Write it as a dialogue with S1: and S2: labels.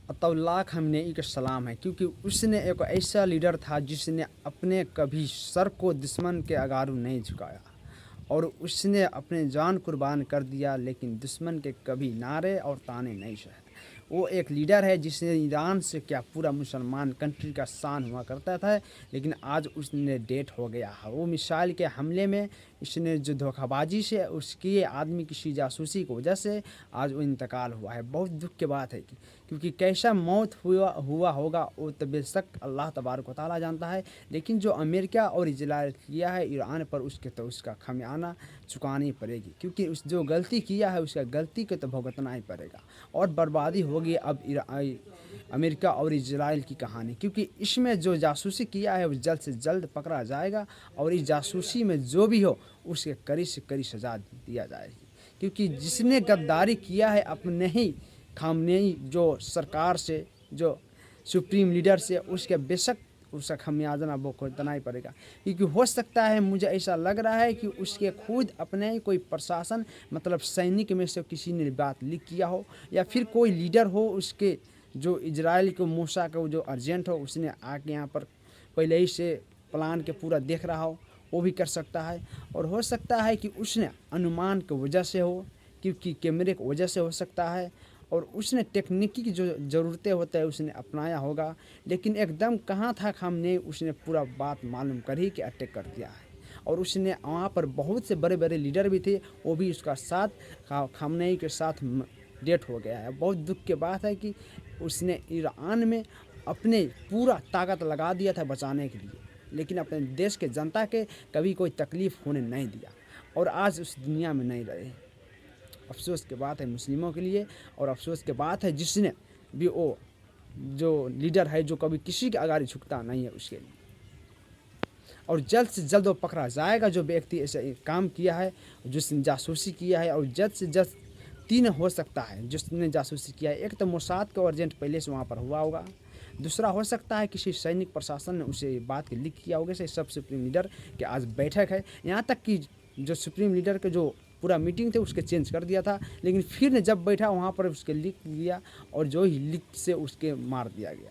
S1: अताउल्लाह खamenei का सलाम है, क्योंकि उसने एक ऐसा लीडर था जिसने अपने कभी सर को दुश्मन के आगारू नहीं झुकाया और उसने अपने जान कुर्बान कर दिया, लेकिन दुश्मन के कभी नारे और ताने नहीं सहे। वो एक लीडर है जिसने ईरान से क्या पूरा मुसलमान कंट्री का शान हुआ करता था, लेकिन आज उसने डेथ हो गया है। वो मिसाइल के हमले में इसने जो धोखाबाजी से उसकी आदमी की जासूसी की वजह से आज वो इंतकाल हुआ है। बहुत दुख की बात है क्योंकि कैसा मौत हुआ होगा वो तो बेशक अल्लाह तबारक व तआला जानता है, लेकिन जो अमेरिका और इजराइल किया है ईरान पर उसका खमियाना चुकानी पड़ेगी, क्योंकि उस जो गलती किया है उसका गलती को तो भुगतना ही पड़ेगा। और बर्बादी होगी अब अमेरिका और इजराइल की कहानी, क्योंकि इसमें जो जासूसी किया है वो जल्द से जल्द पकड़ा जाएगा और इस जासूसी में जो भी हो उसके कड़ी से कड़ी सज़ा दिया जाएगी, क्योंकि जिसने गद्दारी किया है अपने ही खामनेई जो सरकार से, जो सुप्रीम लीडर से, उसके बेशक उसका खमियाजा वो भुगतना ही पड़ेगा। क्योंकि हो सकता है, मुझे ऐसा लग रहा है कि उसके खुद अपने ही कोई प्रशासन मतलब सैनिक में से किसी ने बात लीक किया हो, या फिर कोई लीडर हो उसके जो इजराइल को मूसा का जो अर्जेंट हो उसने आके यहाँ पर पहले ही से प्लान के पूरा देख रहा हो, वो भी कर सकता है। और हो सकता है कि उसने अनुमान की वजह से हो, क्योंकि कैमरे की वजह से हो सकता है, और उसने टेक्निकी की जो ज़रूरतें होता है उसने अपनाया होगा, लेकिन एकदम कहाँ था खामनेई, उसने पूरा बात मालूम कर ही के अटैक कर दिया है। और उसने वहाँ पर बहुत से बड़े बड़े लीडर भी थे, वो भी उसका साथ खामनेई के साथ डेट हो गया है। बहुत दुख की बात है कि उसने ईरान में अपने पूरा ताकत लगा दिया था बचाने के लिए, लेकिन अपने देश के जनता के कभी कोई तकलीफ़ होने नहीं दिया, और आज उस दुनिया में नहीं रहे। अफसोस की बात है मुस्लिमों के लिए, और अफसोस की बात है जिसने भी वो जो लीडर है जो कभी किसी के आगे झुकता नहीं है उसके लिए। और जल्द से जल्द वो पकड़ा जाएगा जो व्यक्ति ऐसे काम किया है, जिसने जासूसी किया है। और जल्द से जल्द 3 हो सकता है जिसने जासूसी किया है। एक तो मोसाद का एजेंट पहले से वहाँ पर हुआ होगा, दूसरा हो सकता है किसी सैनिक प्रशासन ने उसे बात के लीक किया होगा। सब सुप्रीम लीडर के आज बैठक है, यहाँ तक कि जो सुप्रीम लीडर के जो पूरा मीटिंग थे उसके चेंज कर दिया था, लेकिन फिर ने जब बैठा वहाँ पर उसके लीक किया और जो ही लीक से उसके मार दिया गया।